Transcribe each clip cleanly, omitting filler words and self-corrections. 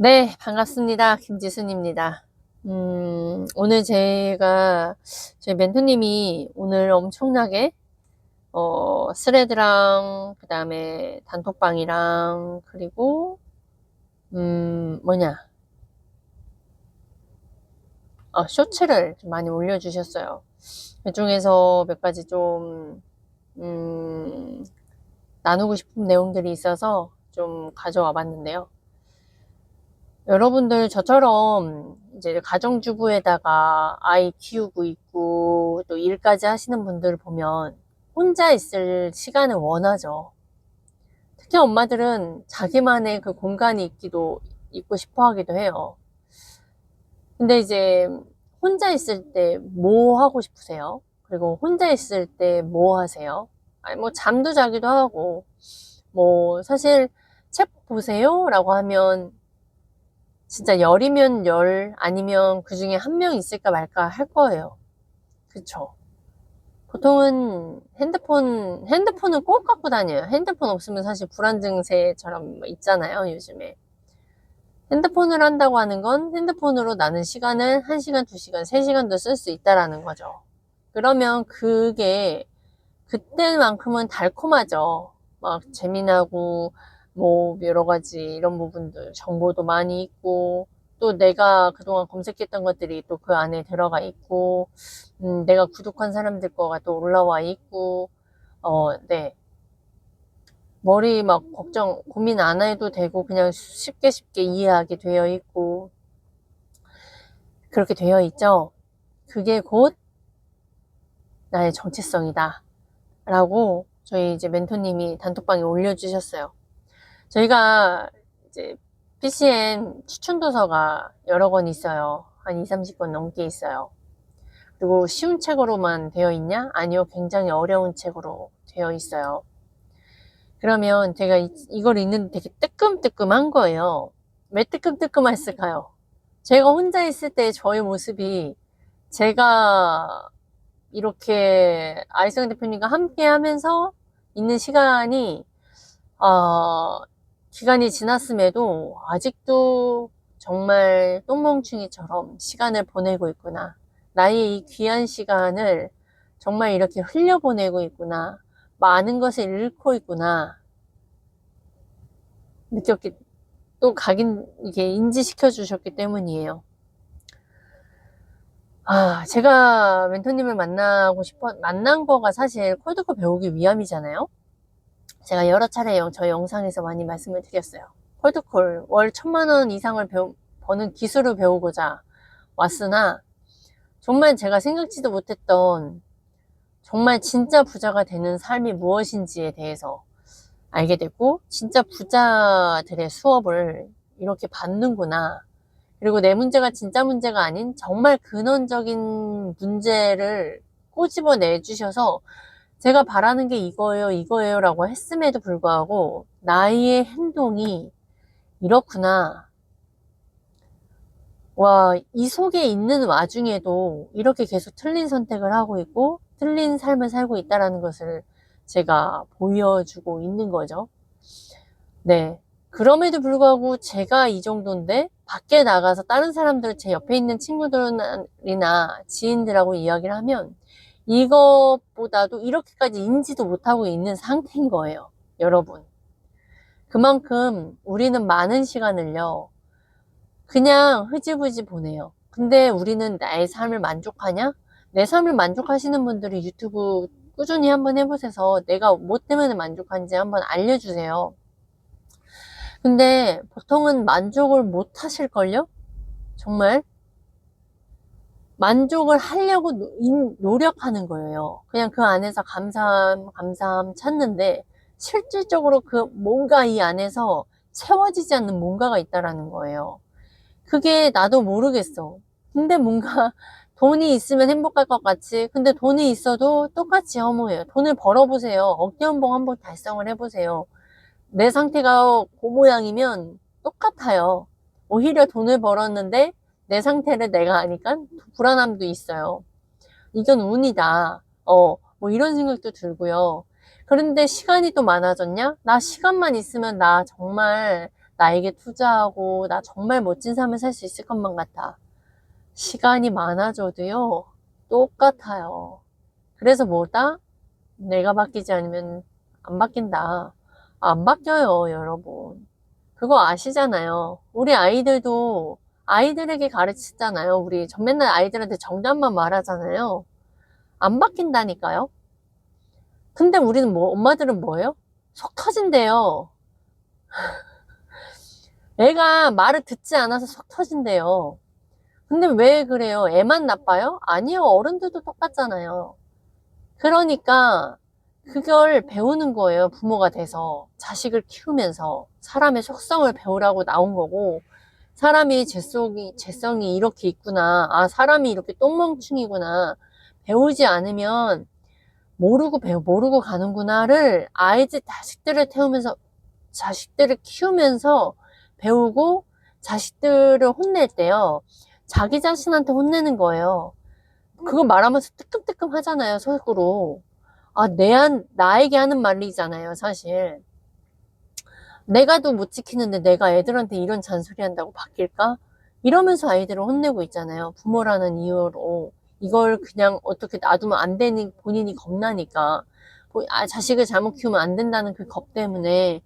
네, 반갑습니다. 김지순입니다. 오늘 저희 멘토님이 오늘 엄청나게, 스레드랑, 그 다음에 단톡방이랑, 그리고, 뭐냐, 쇼츠를 좀 많이 올려주셨어요. 그 중에서 몇 가지 좀, 음, 나누고 싶은 내용들이 있어서 좀 가져와 봤는데요. 여러분들 저처럼 이제 가정주부에다가 아이 키우고 있고 또 일까지 하시는 분들을 보면 혼자 있을 시간을 원하죠. 특히 엄마들은 자기만의 그 공간이 있고 싶어 하기도 해요. 근데 이제 혼자 있을 때 뭐 하고 싶으세요? 그리고 혼자 있을 때 뭐 하세요? 아니 뭐 잠도 자기도 하고 뭐 사실 책 보세요? 라고 하면 진짜 열이면 열, 아니면 그 중에 한 명 있을까 말까 할 거예요. 그쵸? 보통은 핸드폰은 꼭 갖고 다녀요. 핸드폰 없으면 사실 불안 증세처럼 있잖아요, 요즘에. 핸드폰을 한다고 하는 건 핸드폰으로 나는 시간을 1시간, 2시간, 3시간도 쓸 수 있다라는 거죠. 그러면 그게 그때만큼은 달콤하죠. 막 재미나고 뭐 여러 가지 이런 부분들 정보도 많이 있고 또 내가 그동안 검색했던 것들이 또 그 안에 들어가 있고 내가 구독한 사람들 거가 또 올라와 있고 네. 머리 막 고민 안 해도 되고 그냥 쉽게 쉽게 이해하게 되어 있고 그렇게 되어 있죠. 그게 곧 나의 정체성이다 라고 저희 이제 멘토님이 단톡방에 올려주셨어요. 저희가 이제 PCN 추천 도서가 여러 권 있어요. 한 2, 30권 넘게 있어요. 그리고 쉬운 책으로만 되어 있냐? 아니요. 굉장히 어려운 책으로 되어 있어요. 그러면 제가 이걸 읽는데 되게 뜨끔뜨끔한 거예요. 왜 뜨끔뜨끔했을까요? 제가 혼자 있을 때 저의 모습이 제가 이렇게 아이성 대표님과 함께 하면서 있는 시간이 어, 기간이 지났음에도 아직도 정말 똥멍충이처럼 시간을 보내고 있구나. 나의 이 귀한 시간을 정말 이렇게 흘려보내고 있구나. 많은 것을 잃고 있구나. 느꼈기, 이게 인지시켜 주셨기 때문이에요. 제가 멘토님을 만난 거가 사실 콜드콜 배우기 위함이잖아요. 제가 여러 차례 저희 영상에서 많이 말씀을 드렸어요. 콜드콜 월 1,000만 원 이상을 버는 기술을 배우고자 왔으나 정말 제가 생각지도 못했던 정말 진짜 부자가 되는 삶이 무엇인지에 대해서 알게 됐고 진짜 부자들의 수업을 이렇게 받는구나. 그리고 내 문제가 진짜 문제가 아닌 정말 근원적인 문제를 꼬집어 내주셔서 제가 바라는 게 이거예요, 이거예요 라고 했음에도 불구하고 나의 행동이 이렇구나. 와, 이 속에 있는 와중에도 이렇게 계속 틀린 선택을 하고 있고 틀린 삶을 살고 있다라는 것을 제가 보여주고 있는 거죠. 네. 그럼에도 불구하고 제가 이 정도인데 밖에 나가서 다른 사람들, 제 옆에 있는 친구들이나 지인들하고 이야기를 하면 이것보다도 이렇게까지 인지도 못하고 있는 상태인 거예요. 여러분. 그만큼 우리는 많은 시간을요. 그냥 흐지부지 보내요. 근데 우리는 나의 삶을 만족하냐? 내 삶을 만족하시는 분들이 유튜브 꾸준히 한번 해보셔서 내가 뭐 때문에 만족한지 한번 알려주세요. 근데 보통은 만족을 못 하실걸요? 정말? 만족을 하려고 노력하는 거예요. 그냥 그 안에서 감사함 찾는데 실질적으로 그 뭔가 이 안에서 채워지지 않는 뭔가가 있다라는 거예요. 그게 나도 모르겠어. 근데 뭔가 돈이 있으면 행복할 것 같이. 근데 돈이 있어도 똑같이 허무해요. 돈을 벌어보세요. 억대연봉 한번 달성을 해보세요. 내 상태가 그 모양이면 똑같아요. 오히려 돈을 벌었는데 내 상태를 내가 아니까 불안함도 있어요. 이건 운이다. 뭐 이런 생각도 들고요. 그런데 시간이 또 많아졌냐? 나 시간만 있으면 나 정말 나에게 투자하고 나 정말 멋진 삶을 살 수 있을 것만 같아. 시간이 많아져도요, 똑같아요. 그래서 뭐다? 내가 바뀌지 않으면 안 바뀐다. 안 바뀌어요, 여러분. 그거 아시잖아요. 우리 아이들도 아이들에게 가르치잖아요. 우리 전 맨날 아이들한테 정답만 말하잖아요. 안 바뀐다니까요. 근데 우리는 엄마들은 뭐예요? 속 터진대요. 애가 말을 듣지 않아서 속 터진대요. 근데 왜 그래요? 애만 나빠요? 아니요. 어른들도 똑같잖아요. 그러니까 그걸 배우는 거예요. 부모가 돼서. 자식을 키우면서 사람의 속성을 배우라고 나온 거고, 사람이 재성이 이렇게 있구나. 아, 사람이 이렇게 똥멍충이구나. 배우지 않으면 모르고 가는구나를 자식들을 키우면서 배우고, 자식들을 혼낼 때요. 자기 자신한테 혼내는 거예요. 그거 말하면서 뜨끔뜨끔 하잖아요, 속으로. 아, 나에게 하는 말이잖아요, 사실. 내가도 못 지키는데 내가 애들한테 이런 잔소리 한다고 바뀔까? 이러면서 아이들을 혼내고 있잖아요. 부모라는 이유로. 이걸 그냥 어떻게 놔두면 안 되니 본인이 겁나니까. 자식을 잘못 키우면 안 된다는 그 겁 때문에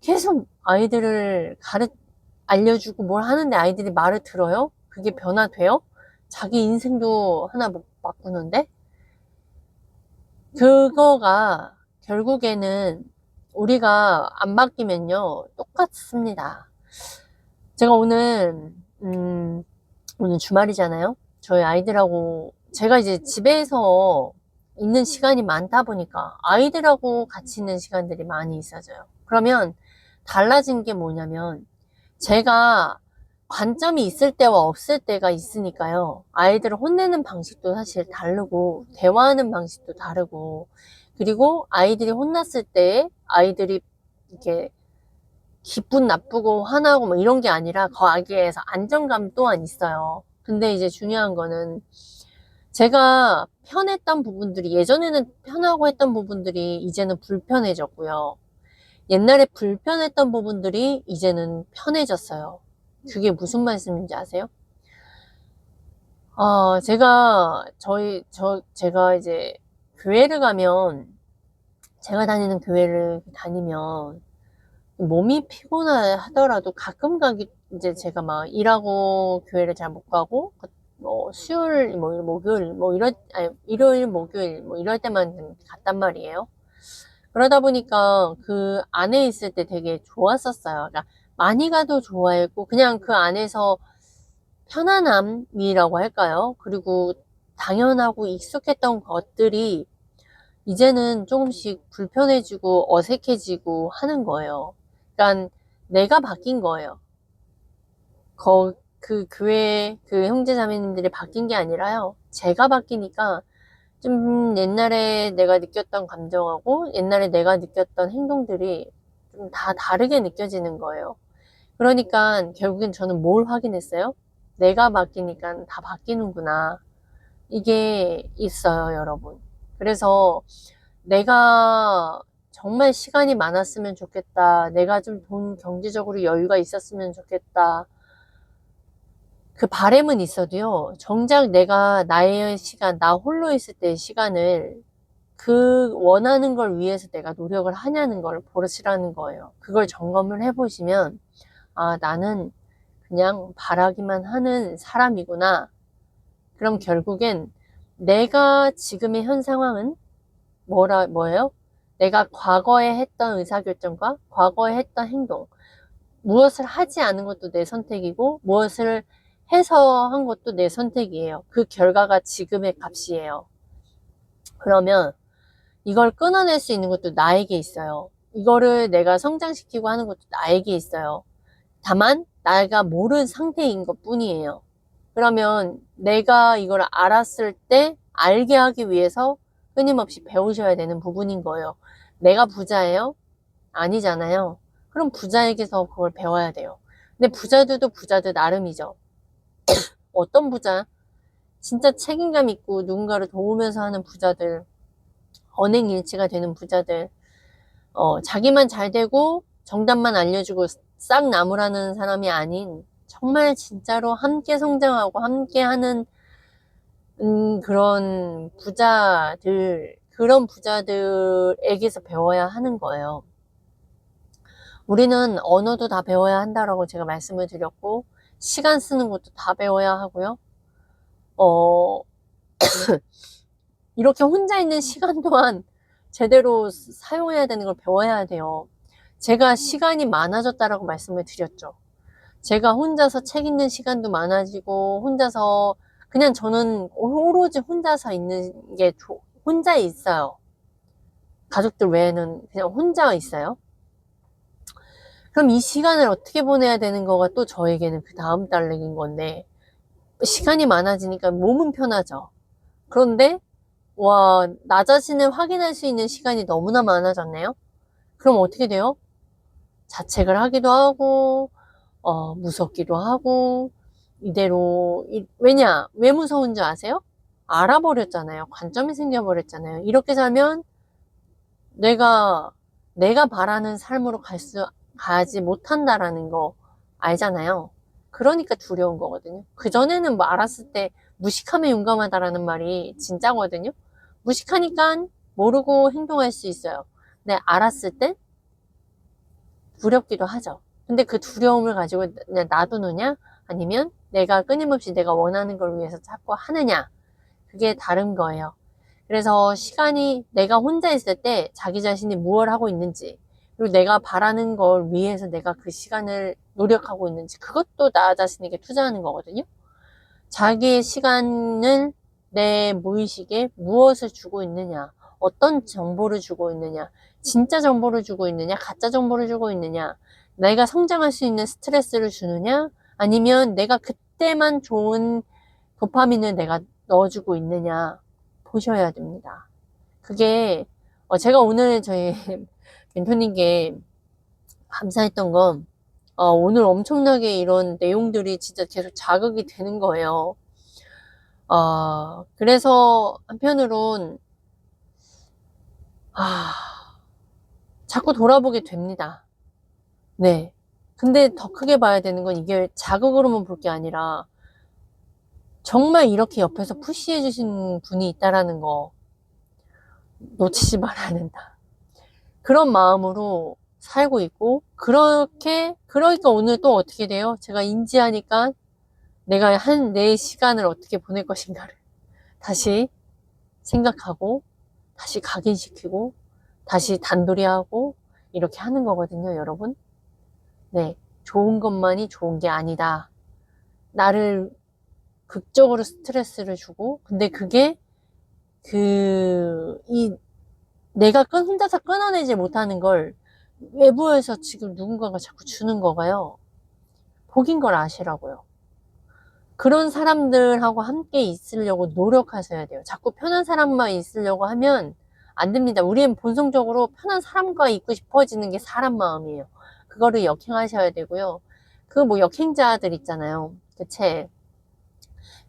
계속 아이들을 알려주고 뭘 하는데 아이들이 말을 들어요? 그게 변화돼요? 자기 인생도 하나 못 바꾸는데? 그거가 결국에는 우리가 안 바뀌면요, 똑같습니다. 제가 오늘 주말이잖아요? 저희 아이들하고, 제가 이제 집에서 있는 시간이 많다 보니까 아이들하고 같이 있는 시간들이 많이 있어져요. 그러면 달라진 게 뭐냐면, 제가 관점이 있을 때와 없을 때가 있으니까요. 아이들을 혼내는 방식도 사실 다르고, 대화하는 방식도 다르고, 그리고 아이들이 혼났을 때 아이들이 이렇게 기분 나쁘고 화나고 뭐 이런 게 아니라 거기에서 안정감 또한 있어요. 근데 이제 중요한 거는 제가 편했던 부분들이, 예전에는 편하고 했던 부분들이 이제는 불편해졌고요. 옛날에 불편했던 부분들이 이제는 편해졌어요. 그게 무슨 말씀인지 아세요? 제가 이제 교회를 가면, 제가 다니는 교회를 다니면 몸이 피곤하더라도 가끔 이제 제가 막 일하고 교회를 잘 못 가고, 수요일, 목요일, 일요일, 목요일, 이럴 때만 갔단 말이에요. 그러다 보니까 그 안에 있을 때 되게 좋았었어요. 그러니까 많이 가도 좋아했고, 그냥 그 안에서 편안함이라고 할까요? 그리고 당연하고 익숙했던 것들이 이제는 조금씩 불편해지고 어색해지고 하는 거예요. 그러니까 내가 바뀐 거예요. 그 교회, 그 형제자매님들이 바뀐 게 아니라요. 제가 바뀌니까 좀 옛날에 내가 느꼈던 감정하고 옛날에 내가 느꼈던 행동들이 좀 다 다르게 느껴지는 거예요. 그러니까 결국엔 저는 뭘 확인했어요? 내가 바뀌니까 다 바뀌는구나. 이게 있어요, 여러분. 그래서 내가 정말 시간이 많았으면 좋겠다. 내가 좀 경제적으로 여유가 있었으면 좋겠다. 그 바람은 있어도요, 정작 내가 나의 시간, 나 홀로 있을 때의 시간을 그 원하는 걸 위해서 내가 노력을 하냐는 걸 보시라는 거예요. 그걸 점검을 해보시면, 아, 나는 그냥 바라기만 하는 사람이구나. 그럼 결국엔 내가 지금의 현 상황은 뭐예요? 내가 과거에 했던 의사결정과 과거에 했던 행동, 무엇을 하지 않은 것도 내 선택이고, 무엇을 해서 한 것도 내 선택이에요. 그 결과가 지금의 값이에요. 그러면 이걸 끊어낼 수 있는 것도 나에게 있어요. 이거를 내가 성장시키고 하는 것도 나에게 있어요. 다만 내가 모르는 상태인 것 뿐이에요. 그러면 내가 이걸 알았을 때 알게 하기 위해서 끊임없이 배우셔야 되는 부분인 거예요. 내가 부자예요? 아니잖아요. 그럼 부자에게서 그걸 배워야 돼요. 근데 부자들도 부자들 나름이죠. 어떤 부자? 진짜 책임감 있고 누군가를 도우면서 하는 부자들, 언행일치가 되는 부자들, 자기만 잘 되고 정답만 알려주고 싹 나무라는 사람이 아닌 정말 진짜로 함께 성장하고 함께 하는 그런 부자들에게서 배워야 하는 거예요. 우리는 언어도 다 배워야 한다라고 제가 말씀을 드렸고, 시간 쓰는 것도 다 배워야 하고요. 이렇게 혼자 있는 시간 또한 제대로 사용해야 되는 걸 배워야 돼요. 제가 시간이 많아졌다라고 말씀을 드렸죠. 제가 혼자서 책 읽는 시간도 많아지고, 혼자서, 그냥 저는 오로지 혼자서 있는 게, 혼자 있어요. 가족들 외에는 그냥 혼자 있어요. 그럼 이 시간을 어떻게 보내야 되는 거가 또 저에게는 그 다음 달력인 건데, 시간이 많아지니까 몸은 편하죠. 그런데, 와, 나 자신을 확인할 수 있는 시간이 너무나 많아졌네요. 그럼 어떻게 돼요? 자책을 하기도 하고, 무섭기도 하고, 이대로, 왜 무서운 줄 아세요? 알아버렸잖아요. 관점이 생겨버렸잖아요. 이렇게 살면 내가 바라는 삶으로 가지 못한다라는 거 알잖아요. 그러니까 두려운 거거든요. 그전에는 뭐 알았을 때 무식하면 용감하다라는 말이 진짜거든요. 무식하니까 모르고 행동할 수 있어요. 근데 알았을 때 두렵기도 하죠. 근데 그 두려움을 가지고 그냥 놔두느냐? 아니면 내가 끊임없이 내가 원하는 걸 위해서 자꾸 하느냐? 그게 다른 거예요. 그래서 내가 혼자 있을 때 자기 자신이 무엇을 하고 있는지, 그리고 내가 바라는 걸 위해서 내가 그 시간을 노력하고 있는지, 그것도 나 자신에게 투자하는 거거든요. 자기의 시간을 내 무의식에 무엇을 주고 있느냐, 어떤 정보를 주고 있느냐, 진짜 정보를 주고 있느냐, 가짜 정보를 주고 있느냐, 내가 성장할 수 있는 스트레스를 주느냐, 아니면 내가 그때만 좋은 도파민을 내가 넣어주고 있느냐 보셔야 됩니다. 그게 제가 오늘 저희 멘토님께 감사했던 건 오늘 엄청나게 이런 내용들이 진짜 계속 자극이 되는 거예요. 그래서 한편으론 자꾸 돌아보게 됩니다. 네. 근데 더 크게 봐야 되는 건 이게 자극으로만 볼 게 아니라 정말 이렇게 옆에서 푸시해 주신 분이 있다라는 거 놓치지 말아야 된다. 그런 마음으로 살고 있고, 그러니까 오늘 또 어떻게 돼요? 제가 인지하니까 내 시간을 어떻게 보낼 것인가를 다시 생각하고, 다시 각인시키고, 다시 단도리하고, 이렇게 하는 거거든요, 여러분. 네. 좋은 것만이 좋은 게 아니다. 나를 극적으로 스트레스를 주고, 근데 그게 내가 혼자서 끊어내지 못하는 걸 외부에서 지금 누군가가 자꾸 주는 거가요. 복인 걸 아시라고요. 그런 사람들하고 함께 있으려고 노력하셔야 돼요. 자꾸 편한 사람만 있으려고 하면 안 됩니다. 우리는 본성적으로 편한 사람과 있고 싶어지는 게 사람 마음이에요. 그거를 역행하셔야 되고요. 역행자들 있잖아요. 그 책.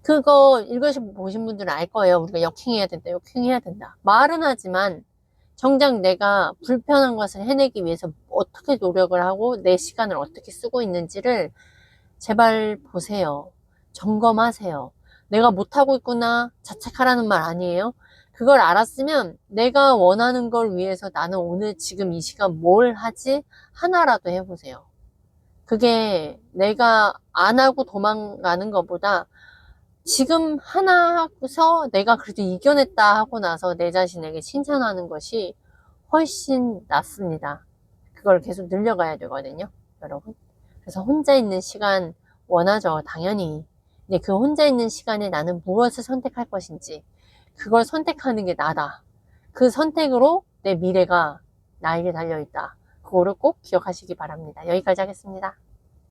그거 읽으셔보신 분들은 알 거예요. 우리가 역행해야 된다, 역행해야 된다. 말은 하지만 정작 내가 불편한 것을 해내기 위해서 어떻게 노력을 하고 내 시간을 어떻게 쓰고 있는지를 제발 보세요. 점검하세요. 내가 못하고 있구나 자책하라는 말 아니에요. 그걸 알았으면 내가 원하는 걸 위해서 나는 오늘 지금 이 시간 뭘 하지? 하나라도 해보세요. 그게 내가 안 하고 도망가는 것보다 지금 하나 하고서 내가 그래도 이겨냈다 하고 나서 내 자신에게 칭찬하는 것이 훨씬 낫습니다. 그걸 계속 늘려가야 되거든요, 여러분. 그래서 혼자 있는 시간 원하죠, 당연히. 근데 그 혼자 있는 시간에 나는 무엇을 선택할 것인지, 그걸 선택하는 게 나다. 그 선택으로 내 미래가 나에게 달려있다. 그거를 꼭 기억하시기 바랍니다. 여기까지 하겠습니다.